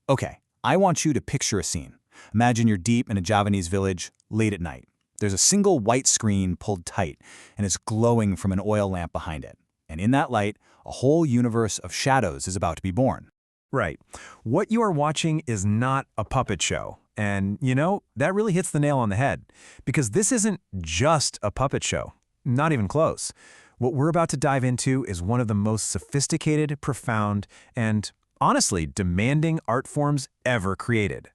Okay, I want you to picture a scene. Imagine you're deep in a Javanese village, late at night. There's a single white screen pulled tight, and it's glowing from an oil lamp behind it. And in that light, a whole universe of shadows is about to be born. Right. What you are watching is not a puppet show. And, that really hits the nail on the head. Because this isn't just a puppet show. Not even close. What we're about to dive into is one of the most sophisticated, profound, and, honestly, demanding art forms ever created.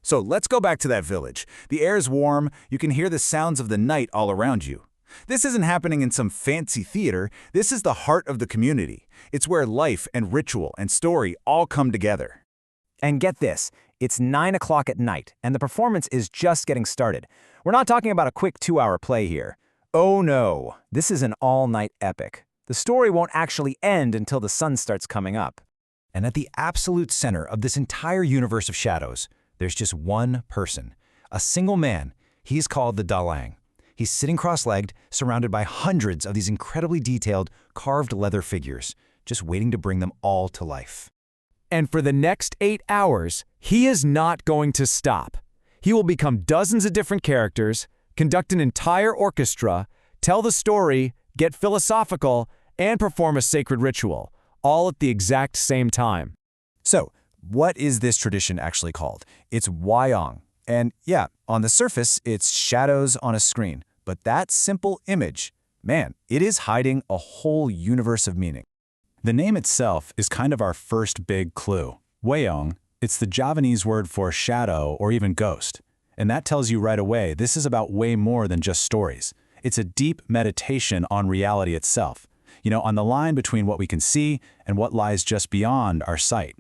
So let's go back to that village. The air's warm, you can hear the sounds of the night all around you. This isn't happening in some fancy theater, this is the heart of the community. It's where life and ritual and story all come together. And get this, it's 9 o'clock at night, and the performance is just getting started. We're not talking about a quick 2-hour play here. Oh no, this is an all-night epic. The story won't actually end until the sun starts coming up. And at the absolute center of this entire universe of shadows, there's just one person, a single man. He's called the Dalang. He's sitting cross-legged, surrounded by hundreds of these incredibly detailed, carved leather figures, just waiting to bring them all to life. And for the next 8 hours, he is not going to stop. He will become dozens of different characters, conduct an entire orchestra, tell the story, get philosophical, and perform a sacred ritual, all at the exact same time. So, what is this tradition actually called? It's Wayang. And yeah, on the surface, it's shadows on a screen. But that simple image, man, it is hiding a whole universe of meaning. The name itself is kind of our first big clue. Wayang, it's the Javanese word for shadow or even ghost. And that tells you right away this is about way more than just stories. It's a deep meditation on reality itself. On the line between what we can see and what lies just beyond our sight.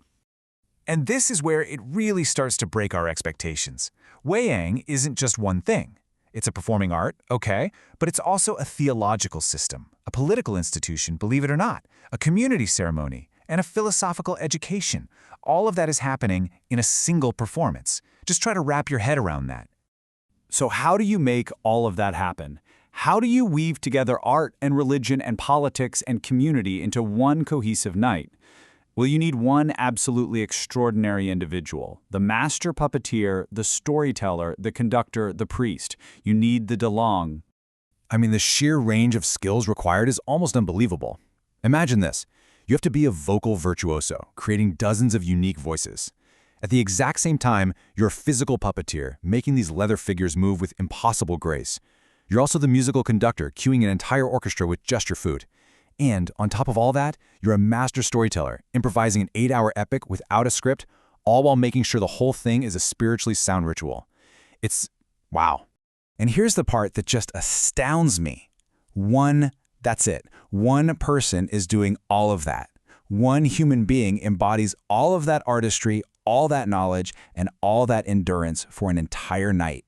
And this is where it really starts to break our expectations. Wayang isn't just one thing. It's a performing art, okay, but it's also a theological system, a political institution, believe it or not, a community ceremony, and a philosophical education. All of that is happening in a single performance. Just try to wrap your head around that. So how do you make all of that happen? How do you weave together art and religion and politics and community into one cohesive night? Well, you need one absolutely extraordinary individual, the master puppeteer, the storyteller, the conductor, the priest. You need the Dalang. I mean, the sheer range of skills required is almost unbelievable. Imagine this. You have to be a vocal virtuoso, creating dozens of unique voices. At the exact same time, you're a physical puppeteer, making these leather figures move with impossible grace. You're also the musical conductor, cueing an entire orchestra with just your foot. And on top of all that, you're a master storyteller, improvising an 8-hour epic without a script, all while making sure the whole thing is a spiritually sound ritual. It's wow. And here's the part that just astounds me. That's it. One person is doing all of that. One human being embodies all of that artistry, all that knowledge, and all that endurance for an entire night.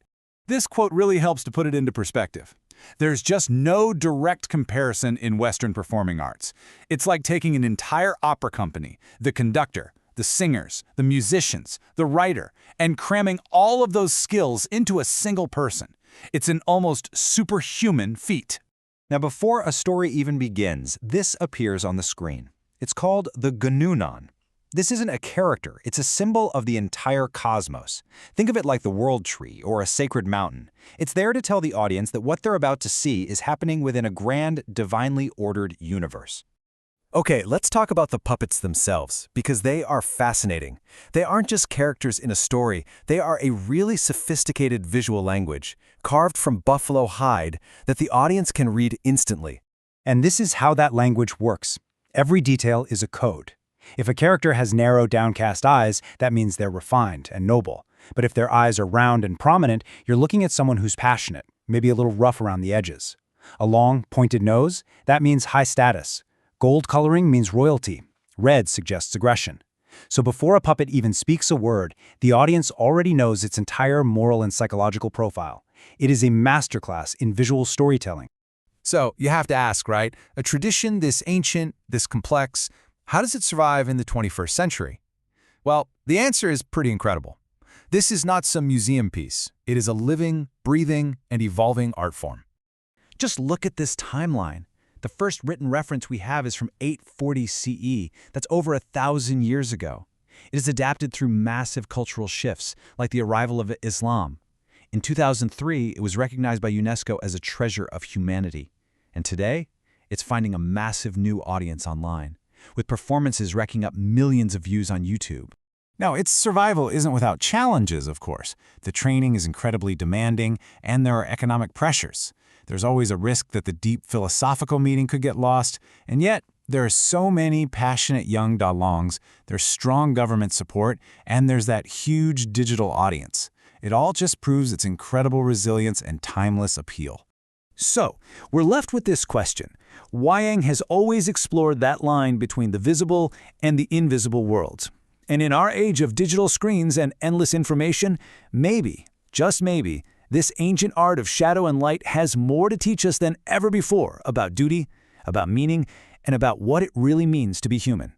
This quote really helps to put it into perspective. There's just no direct comparison in Western performing arts. It's like taking an entire opera company, the conductor, the singers, the musicians, the writer, and cramming all of those skills into a single person. It's an almost superhuman feat. Now, before a story even begins, this appears on the screen. It's called the gamelan. This isn't a character, it's a symbol of the entire cosmos. Think of it like the world tree or a sacred mountain. It's there to tell the audience that what they're about to see is happening within a grand, divinely ordered universe. Okay, let's talk about the puppets themselves, because they are fascinating. They aren't just characters in a story, they are a really sophisticated visual language, carved from buffalo hide, that the audience can read instantly. And this is how that language works. Every detail is a code. If a character has narrow, downcast eyes, that means they're refined and noble. But if their eyes are round and prominent, you're looking at someone who's passionate, maybe a little rough around the edges. A long, pointed nose, that means high status. Gold coloring means royalty. Red suggests aggression. So before a puppet even speaks a word, the audience already knows its entire moral and psychological profile. It is a masterclass in visual storytelling. So, you have to ask, right? A tradition this ancient, this complex, how does it survive in the 21st century? Well, the answer is pretty incredible. This is not some museum piece. It is a living, breathing, and evolving art form. Just look at this timeline. The first written reference we have is from 840 CE. That's over 1,000 years ago. It is adapted through massive cultural shifts, like the arrival of Islam. In 2003, it was recognized by UNESCO as a treasure of humanity. And today, it's finding a massive new audience online, with performances racking up millions of views on YouTube. Now, its survival isn't without challenges, of course. The training is incredibly demanding, and there are economic pressures. There's always a risk that the deep philosophical meaning could get lost, and yet there are so many passionate young Dalangs, there's strong government support, and there's that huge digital audience. It all just proves its incredible resilience and timeless appeal. So, we're left with this question. Wayang has always explored that line between the visible and the invisible worlds. And in our age of digital screens and endless information, maybe, just maybe, this ancient art of shadow and light has more to teach us than ever before about duty, about meaning, and about what it really means to be human.